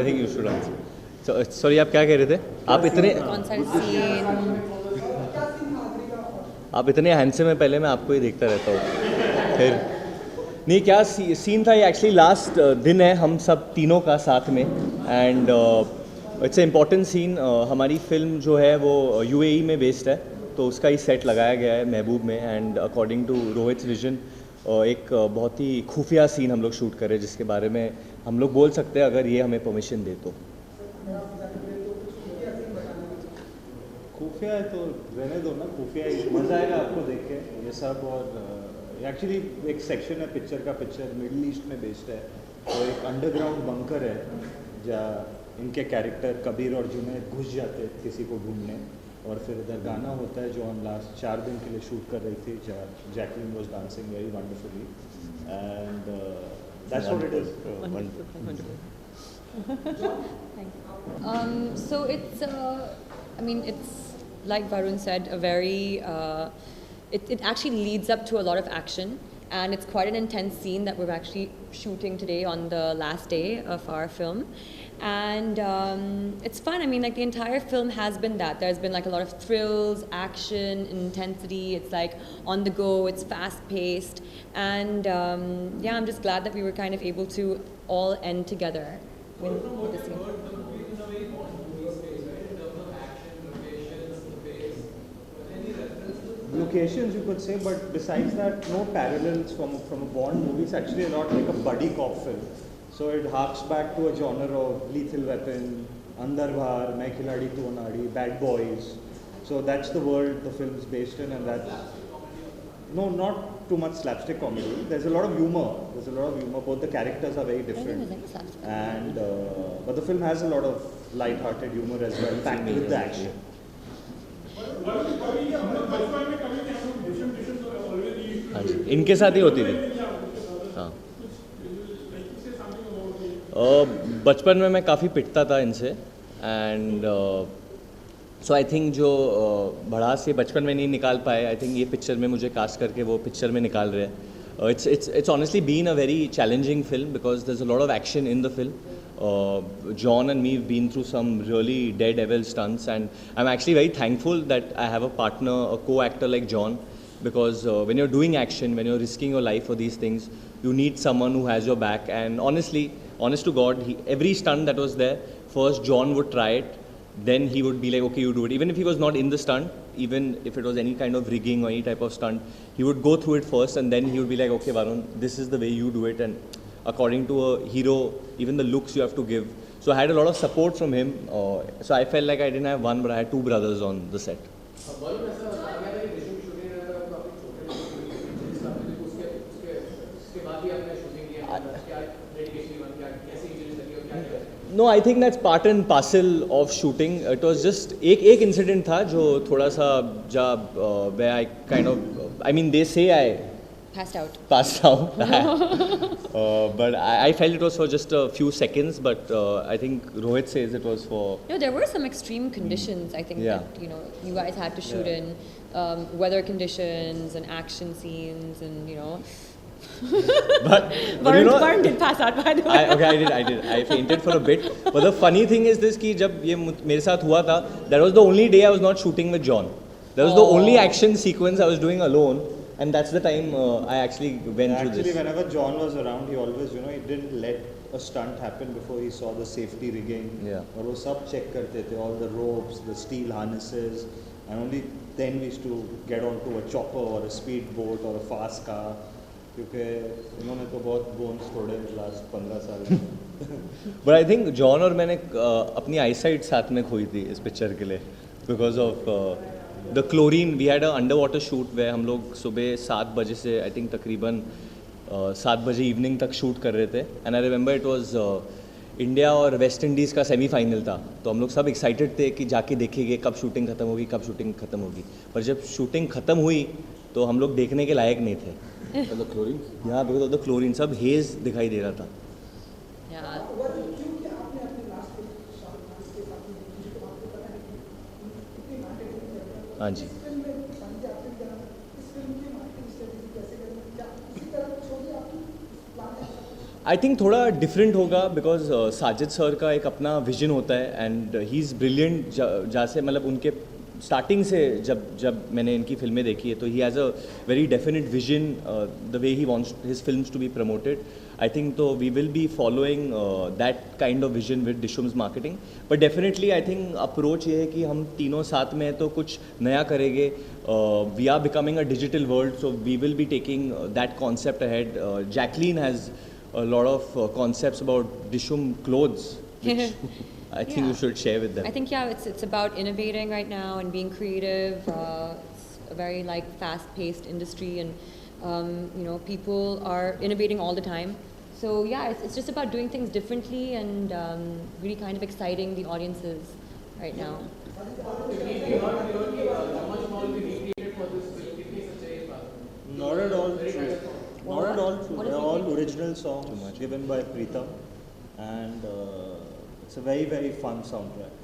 think you should answer. So, sorry, आप क्या कह रहे थे? आप इतने हैंडसम हैं, पहले मैं आपको ही देखता रहता हूँ। फिर नहीं, क्या सीन था ये? एक्चुअली लास्ट दिन है हम सब तीनों का साथ में, and it's a important scene. हमारी फिल्म जो है वो यूएई में बेस्ड है, तो उसका ही सेट लगाया गया है महबूब में, and according to Rohit vision एक बहुत ही खुफिया सीन हम लोग शूट कर रहे हैं, जिसके बारे में हम लोग बोल सकते हैं अगर ये हमें परमिशन दे तो। खुफिया है तो रहने दो ना, खुफिया मज़ा आएगा आपको देख के ये सब। और एक्चुअली एक सेक्शन है पिक्चर का, पिक्चर मिडिल ईस्ट में बेस्ड है, तो एक अंडरग्राउंड बंकर है जहाँ इनके कैरेक्टर कबीर और जुनैद घुस जाते हैं किसी को ढूंढने, और फिर इधर गाना होता है जो हम लास्ट 4 दिन के लिए शूट कर रही थी, जहाँ Jacqueline was dancing very wonderfully, and that's what it is. So it's, I mean, it's like Varun said, a very, it actually leads up to a lot of action, and it's quite an intense scene that we're actually shooting today on the last day of our film. And it's fun. I mean, like the entire film has been that. There's been like a lot of thrills, action, intensity. It's like on the go, it's fast paced. And yeah, I'm just glad that we were kind of able to all end together with the scene. Locations you could say, but besides that, no parallels from a Bond movie. It's actually a lot like a buddy cop film. So it harks back to a genre of Lethal Weapon, Andar Bhar, Main Khiladi Tu Anadi, Bad Boys. So that's the world the film is based in, and that's not too much slapstick comedy. There's a lot of humor. Both the characters are very different, and but the film has a lot of light-hearted humor as well, packed with the action. हाँ जी, इनके साथ ही होती थी। हाँ, बचपन में मैं काफ़ी पिटता था इनसे, एंड सो आई थिंक जो भड़ास ये बचपन में नहीं निकाल पाए, आई थिंक ये पिक्चर में मुझे कास्ट करके वो पिक्चर में निकाल रहे हैं। It's honestly been a very challenging film because there's a lot of action in the film. John and me have been through some really daredevil stunts, and I'm actually very thankful that I have a partner, a co-actor like John, because when you're doing action, when you're risking your life for these things, you need someone who has your back. And honestly, honest to God, every stunt that was there, first John would try it, then he would be like, okay, you do it. Even if he was not in the stunt, even if it was any kind of rigging or any type of stunt, he would go through it first, and then he would be like, okay, Varun, this is the way you do it, and according to a hero, even the looks you have to give. So I had a lot of support from him. So I felt like I didn't have one, but I had two brothers on the set. No, I think that's part and parcel of shooting. It was just एक incident था जो थोड़ा सा जब where I kind of, I mean they say I Passed out. But I felt it was for just a few seconds, but I think Rohit says it was for... There were some extreme conditions, I think, that, you guys had to shoot in. Weather conditions and action scenes and, But Varun did pass out, by the way. I did. I fainted for a bit. But the funny thing is this, कि जब ये मेरे साथ हुआ था, that was the only day I was not shooting with John. That was the only action sequence I was doing alone. And that's the time I actually went through this. Actually, whenever John was around, he always, he didn't let a stunt happen before he saw the safety rigging. Yeah. और वो सब check करते थे, all the ropes, the steel harnesses, and only then we used to get onto a chopper or a speed boat or a fast car. क्योंकि इन्होंने तो बहुत bones तोड़े last 15 साल में. But I think John और मैंने अपनी eyesight साथ में खोई थी इस picture के लिए because of the chlorine. We had an underwater shoot where हम लोग सुबह 7 बजे से I think तकरीबन 7 बजे इवनिंग तक शूट कर रहे थे. And I remember it was India और वेस्ट इंडीज़ का सेमीफाइनल था, तो हम लोग सब एक्साइटेड थे कि जाके देखेंगे कब शूटिंग ख़त्म होगी, कब शूटिंग ख़त्म होगी. पर जब शूटिंग ख़त्म हुई तो हम लोग देखने के लायक नहीं थे. क्लोरीन, यहाँ बिकॉज ऑफ द क्लोरीन सब हेज़ दिखाई दे रहा था. हाँ जी. आई थिंक थोड़ा डिफरेंट होगा बिकॉज साजिद सर का एक अपना विजन होता है एंड ही इज़ ब्रिलियंट जैसे मतलब उनके स्टार्टिंग से जब मैंने इनकी फिल्में देखी है तो he has a very definite vision the way he wants his films to be promoted I think तो we will be following that kind of vision with Dishoom's marketing but definitely I think approach ये है कि हम तीनों साथ में हैं तो कुछ नया करेंगे we are becoming a digital world so we will be taking that concept ahead Jacqueline has a lot of concepts about Dishum clothes, which I think you should share with them. I think it's about innovating right now and being creative. It's a very like fast-paced industry, and people are innovating all the time. So it's just about doing things differently and really kind of exciting the audiences right now. Not at all true. Not at all true. They're all original songs given by Preetham, and it's a very, very fun soundtrack.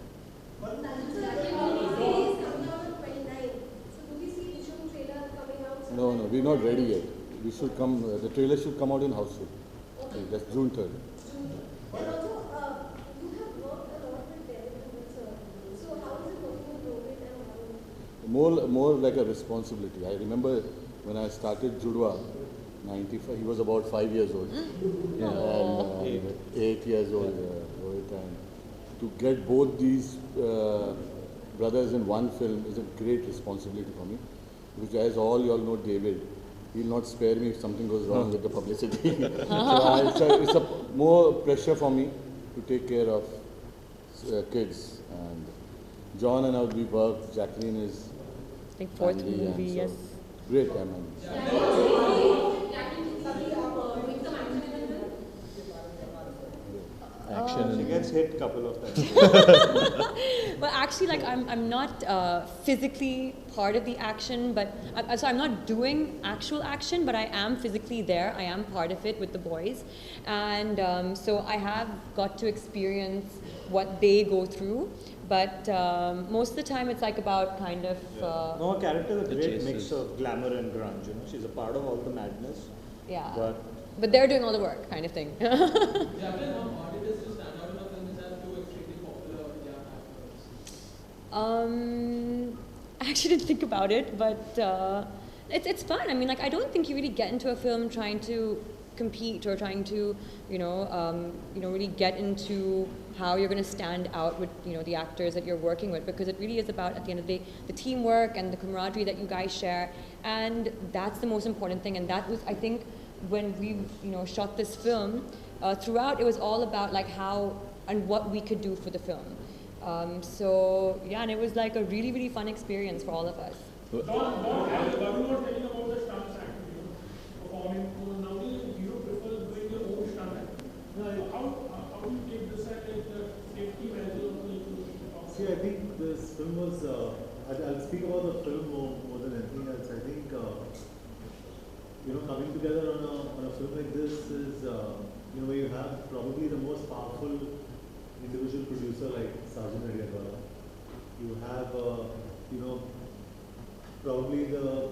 No, we're not ready yet. We should come. The trailer should come out in houseful. Okay, that's June 3rd. And also, you have worked a lot with Devin, so how is it working with Rohit and Varun? More like a responsibility. I remember when I started Judwa, 95. He was about 5 years old. And 8 years old. Rohit, and to get both these brothers in one film is a great responsibility for me. Because as all you all know, David, he'll not spare me if something goes wrong with the publicity. So it's a more pressure for me to take care of kids. And John and I, we work. Jacqueline is I think fourth family, movie, and yes. so great, I mean. Action. She gets hit a couple of times. Well, actually, like I'm not physically part of the action, but so I'm not doing actual action, but I am physically there. I am part of it with the boys, and so I have got to experience what they go through. But most of the time, it's like about kind of No, her character is a The great chases. mix of glamour and grunge. She's a part of all the madness. yeah. But But they're doing all the work, kind of thing. I actually didn't think about it, but it's fun. I mean, like I don't think you really get into a film trying to compete or trying to, really get into how you're going to stand out with, the actors that you're working with, because it really is about, at the end of the day, the teamwork and the camaraderie that you guys share, and that's the most important thing. And that was, I think, when we, shot this film, throughout it was all about like how and what we could do for the film. So yeah, and it was like a really, really fun experience for all of us. Varun was telling about the stunts act, performing. So nowadays, hero prefers doing their own stunt act. How do you take this at the safety measures? See, I think this film was, I'll speak about the film more than anything else. I think, coming together on a film like this is, where you have probably the most powerful individual producer like Sarjan Nadiadwala. You have, probably the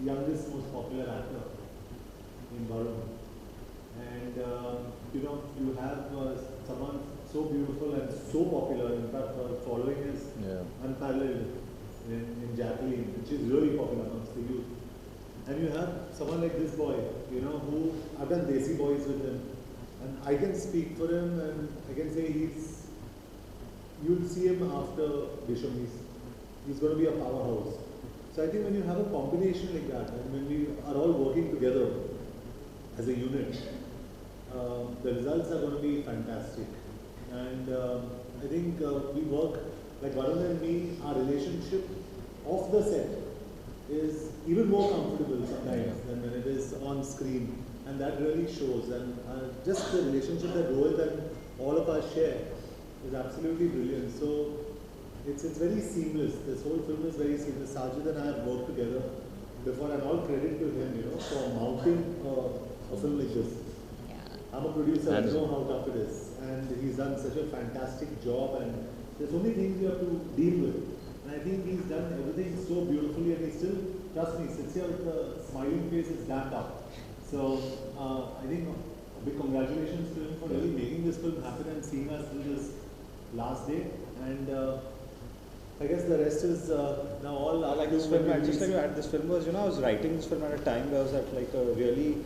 youngest, most popular actor in Varun. And, you have someone so beautiful and so popular. In fact, her following is unparalleled in Jacqueline, which is really popular amongst the youth. And you have someone like this boy, who I've done Desi Boys with him. And I can speak for him and I can say you'll see him after Dishum. He's going to be a powerhouse. So I think when you have a combination like that, and when we are all working together as a unit, the results are going to be fantastic. And I think we work, like Varun and me, our relationship off the set is even more comfortable sometimes than when it is on screen. And that really shows. And just the relationship that Rohit and all of us share is absolutely brilliant. So it's very seamless. This whole film is very seamless. Sajid and I have worked together before, and all credit to him, for mounting a film like this. Yeah. I'm a producer, I know how tough it is. And he's done such a fantastic job, and there's so many things you have to deal with. And I think he's done everything so beautifully, and he still, trust me, sits here with a smiling face, is damn tough. So I think big congratulations to him for really making this film happen and seeing us through this last day. And I guess the rest is now all I like this film. I just like to add, this film was, I was writing this film at a time where I was at like a really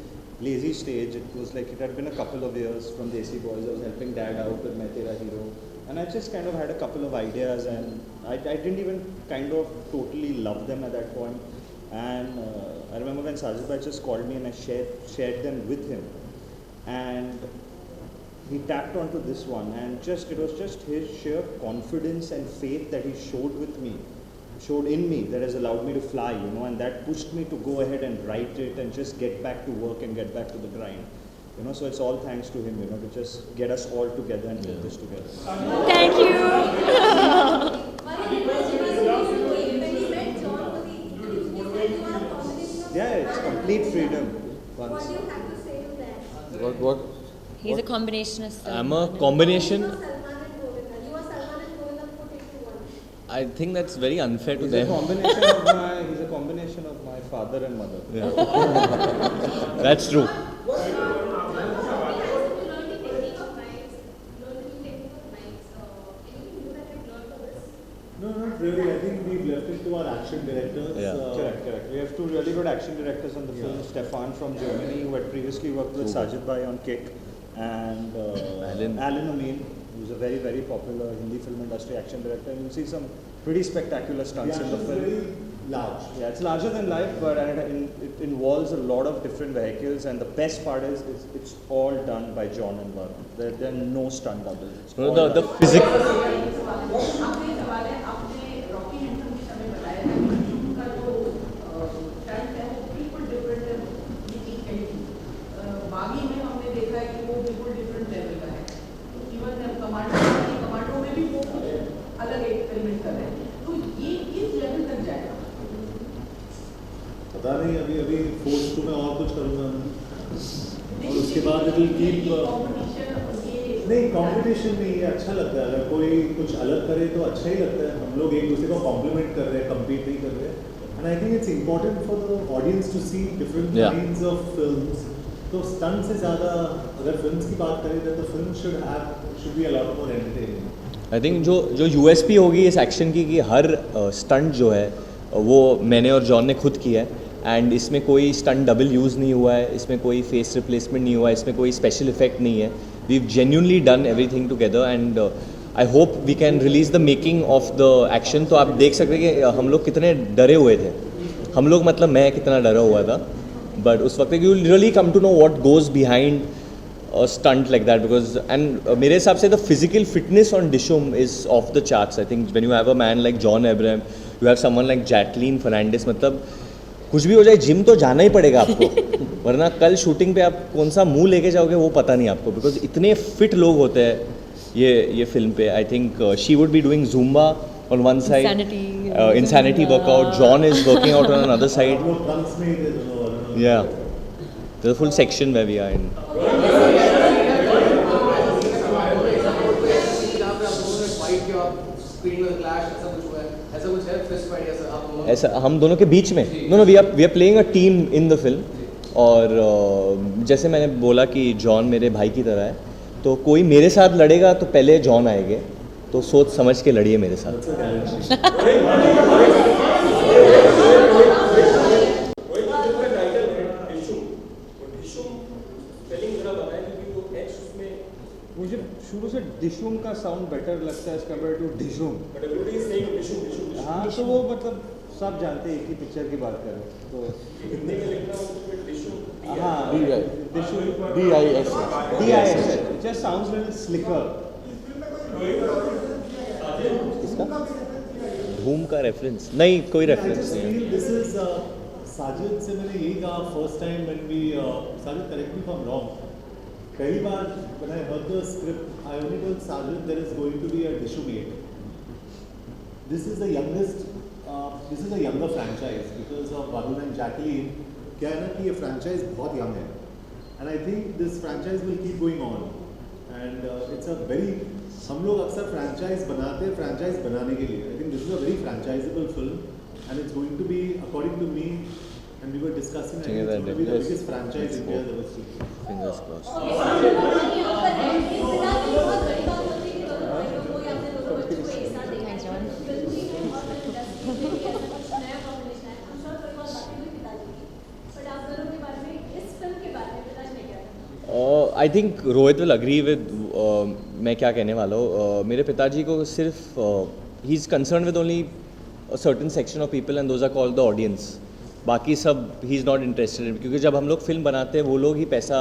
lazy stage. It was like, it had been a couple of years from Desi Boys. I was helping Dad out with Main Tera Hero. And I just kind of had a couple of ideas, and I didn't even kind of totally love them at that point. And I remember when Sajid Bhai just called me and I shared them with him. And he tapped onto this one, and it was just his sheer confidence and faith that he showed in me that has allowed me to fly, and that pushed me to go ahead and write it and just get back to work and get back to the grind. So it's all thanks to him, to just get us all together and put this together. Thank you. Yeah, it's complete freedom. What Once. do you have to say to that? What? He's a combinationist. I'm a combination. You are Salman and Govinda put into one. I think that's very unfair to He's a them. combination of my father and mother. That's true. No, not really. I think we've left it to our action directors. Yeah. Correct. We have two really good action directors on the film. Stefan from Germany, who had previously worked with Sajid Bhai on Kick, and Alan Amin, who's a very, very popular Hindi film industry action director. And you'll see some pretty spectacular The stunts in the action is film. very large. Yeah, it's larger than life, but it involves a lot of different vehicles, and the best part is it's all done by John and Varun. There are no stunt doubles. It's all The done. physical. बागी में हमने देखा है कि वो बिल्कुल different level का है, तो इवन कमांडो में भी वो कुछ अलग एक्सपेरिमेंट कर रहे हैं, तो ये किस लेवल तक जाएगा? पता नहीं, अभी फोर्स टू में और कुछ करूँगा और उसके बाद इट विल कीप नहीं कंपटीशन नहीं, ये अच्छा लगता है। अगर कोई कुछ अलग करे तो अच्छा ही लगता है। हम लोग एक दूसरे को कॉम्प्लीमेंट कर रहे हैं, कम्पीट नहीं कर रहे हैं। And I think it's important for the audience to see different kinds of films. तो स्टंट से ज़्यादा अगर फिल्म्स की बात करें तो film should be a lot more entertaining. I think जो यूएसपी होगी इस एक्शन की कि हर स्टंट जो है वो मैंने और जॉन ने खुद किया है, एंड इसमें कोई स्टंट डबल यूज़ नहीं हुआ है, इसमें कोई फेस रिप्लेसमेंट नहीं हुआ है, इसमें कोई स्पेशल इफेक्ट नहीं है। We genuinely done everything together, and I hope we can release the making of the action. तो आप देख सकते हैं कि हम लोग कितने डरे हुए थे, हम लोग मतलब मैं कितना डरा हुआ था, बट उस वक्त you really come to know what goes behind a stunt like that, because and मेरे हिसाब से the physical fitness on Dishoom is off the charts. I think when you have a man like John Abraham, you have someone like Jacqueline Fernandez, मतलब कुछ भी हो जाए gym तो जाना ही पड़ेगा आपको, वरना कल शूटिंग पे आप कौन सा मुंह लेके जाओगे वो पता नहीं आपको, बिकॉज इतने फिट लोग होते हैं ये फिल्म पे। I think she would be doing Zumba on one side, insanity workout. John is working out on another side. हम लोग ट्रंक्स में ही थे दोनों। Yeah, there's a full section where we are in. ऐसा हम दोनों के बीच में no we are playing a team in the film, और जैसे मैंने बोला कि जॉन मेरे भाई की तरह है, तो कोई मेरे साथ लड़ेगा तो पहले जॉन आएंगे, तो सोच समझ के लड़िए मेरे साथ। मुझे शुरू से डिशूम का साउंड बेटर लगता है एज कम्पेयर टू डिशूम। हाँ, तो वो मतलब सब जानते हैं एक ही पिक्चर की बात करें तो हाँ DIS. DIS just sounds little slicker. इसका धूम का रेफरेंस नहीं, कोई रेफरेंस नहीं है। दिस इज साजिद से मैंने यही कहा first time when we Sajid correct me if I am wrong, पहली बार when I heard the script I only told Sajid there is going to be a Dishoom 8. This is the youngest this is a younger franchise because of Varun and Jacqueline। क्या है ना कि ये franchise बहुत young है and I think this franchise will keep going on and it's a very हम लोग अक्सर franchise बनाते हैं franchise बनाने के लिए। I think this is a very franchisable film and it's going to be according to me and we were discussing that Think it's that going to be the yes. biggest franchise Let's India has hope. ever seen. Fingers crossed. Thanks, John. I think Rohit will agree with मैं क्या कहने वाला हूँ मेरे पिताजी को सिर्फ he is concern with only a certain section of people and those are called the audience. बाकी सब he is not interested in, क्योंकि जब हम लोग फिल्म बनाते हैं वो लोग ही पैसा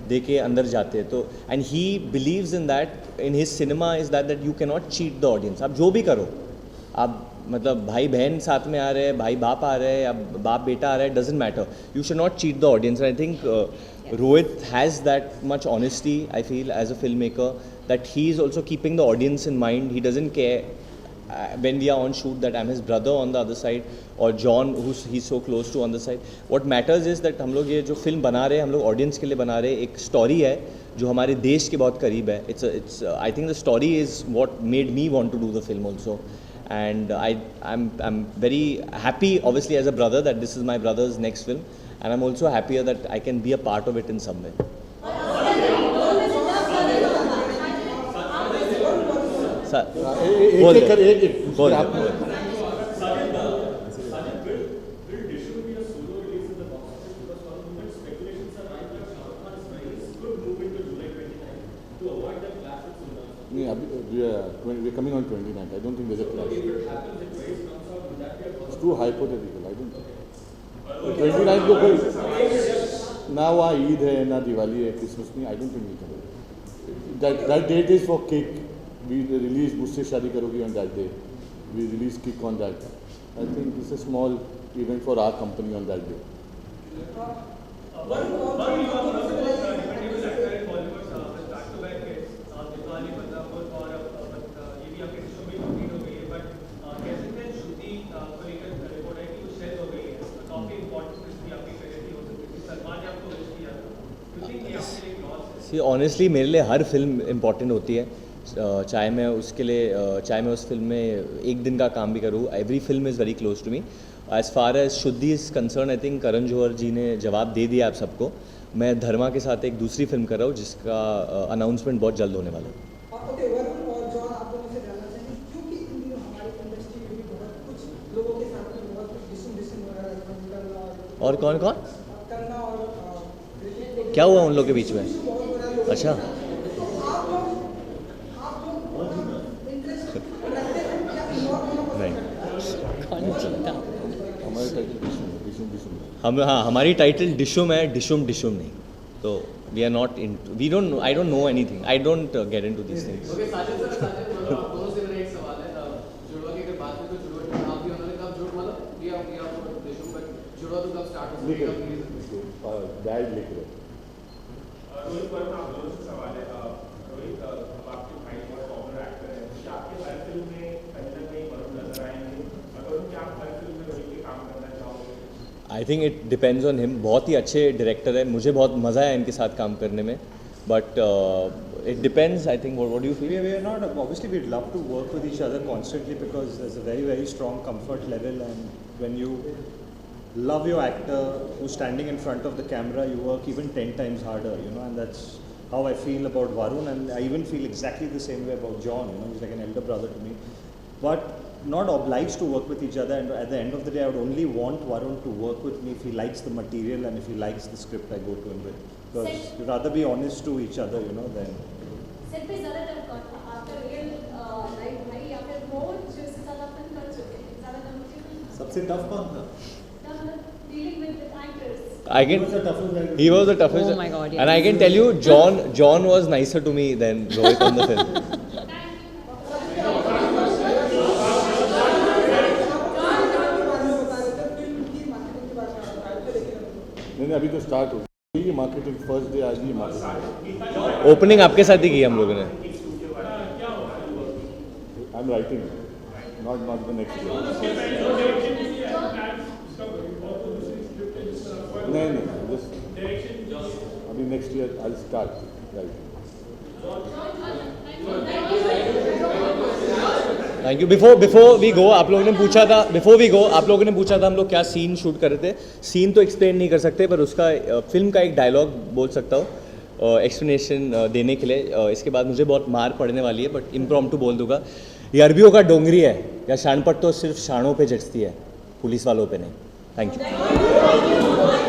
दे के अंदर जाते हैं. तो and he believes in that in his cinema is that you can not cheat the audience. आप जो भी करो, आप मतलब भाई बहन साथ में आ रहे हैं, भाई बाप आ रहे हैं या बाप बेटा आ रहा है, doesn't matter. You should not cheat the audience. I think Rohit has that much honesty, I feel, as a filmmaker, that he is also keeping the audience in mind. He doesn't care when we are on shoot that I'm his brother on the other side or John he's so close to on the side. What matters is that हम लोग ये जो film बना रहे हैं, हम लोग audience के लिए बना रहे हैं. एक स्टोरी है जो हमारे देश के बहुत करीब है. It's I think the story is what made me want to do the film also. And I'm very happy, obviously, as a brother, that this is my brother's next film. And I'm also happier that I can be a part of it in some way. बोल दे. नहीं अभी we're coming on 29th. I don't think there's a clash. It's too hypothetical. I don't think. 29th को कोई ना वहाँ ईद है ना दिवाली है, क्रिसमस नहीं. I don't think we can. That date is for cake. We release मुझसे शादी करोगी on that day. We release Kick on that. I think it's a small event for our company on that day. See, honestly, मेरे लिए हर film important होती है. चाहे मैं उसके लिए चाहे मैं उस फिल्म में एक दिन का काम भी करूँ. Every film is very close to me. As far as Shuddhi is concern, I think Karan Johar ji ने जवाब दे दिया आप सबको. मैं धर्मा के साथ एक दूसरी फिल्म कर रहा हूँ जिसका अनाउंसमेंट बहुत जल्द होने वाला है. ओके, वरुण और जॉन, आप लोगों से जानना चाहेंगे क्योंकि इन दिनों हमारी इंडस्ट्री में भी बहुत कुछ लोगों के साथ में बहुत कुछ डिस्कशन हो रहा है. और कौन कौन करना और क्या हुआ उन लोग के बीच में? अच्छा, तो आप लोग इंटरेस्ट रखते हैं या इन्वॉल्व होना नहीं. कौन जीता? हमारे टाइटल डिशुम हम हाँ, हमारी टाइटल डिशुम है, डिशुम नहीं. तो we are not in, we don't, I don't know anything. I don't get into this things. Okay, Sajid sir, आप दोनों से मेरा एक सवाल है. जुड़वा की अगर बात करें तो जुड़वा में आप भी उन्होंने कब जुड़ मतलब किया देशों पर जुड़वा तो कब स्टार्ट हो लिख डैड लिख रहे. रोहित वर्मा, आप दोनों से सवाल है. रोहित, अब आपके भाई बहुत पॉपुलर एक्टर है, क्या आपके हर फिल्म में कहीं ना कहीं वरुण नजर आएंगे? अगर क्या आप हर फिल्म में रोहित के काम करना चाहोगे? I think it depends on him. बहुत ही अच्छे डायरेक्टर है, मुझे बहुत मज़ा आया इनके साथ काम करने में. But it depends, I think. What do you feel? We are not, obviously we'd love to work with each other constantly because there's a very, very strong comfort level, and when you love your actor who's standing in front of the camera, you work even 10 times harder, you know, and that's how I feel about Varun, and I even feel exactly the same way about John, you know, he's like an elder brother to me. But not obliged to work with each other, and at the end of the day I would only want Varun to work with me if he likes the material and if he likes the script I go to him with, because we'd rather be honest to each other, you know, than set पे ज़्यादातर आपका real life भाई या फिर role जो इसके साथ अपन कर चुके हैं ज़्यादातर मुझे सबसे टफ कौन था? Dealing with the actors. I can. He was the toughest. Oh my God, yes. And I can tell you, John was nicer to me than Rohit on the film. नहीं अभी तो स्टार्ट हो गई marketing. First day आज ही marketing. Opening आपके साथ ही की हम लोगों ने. I am writing not the next year. नहीं जस्ट अभी next year I start writing. Thank you. Before we go आप लोगों ने पूछा था हम लोग क्या सीन शूट कर रहे थे। सीन तो एक्सप्लेन नहीं कर सकते, पर उसका फिल्म का एक डायलॉग बोल सकता हूँ एक्सप्लेनेशन देने के लिए। इसके बाद मुझे बहुत मार पड़ने वाली है, बट इम्प्रॉम्प्टू बोल दूंगा। ये अरबियों का डोंगरी है या शानपट तो सिर्फ शानों पे जचती है, पुलिस वालों पे नहीं। Thank you.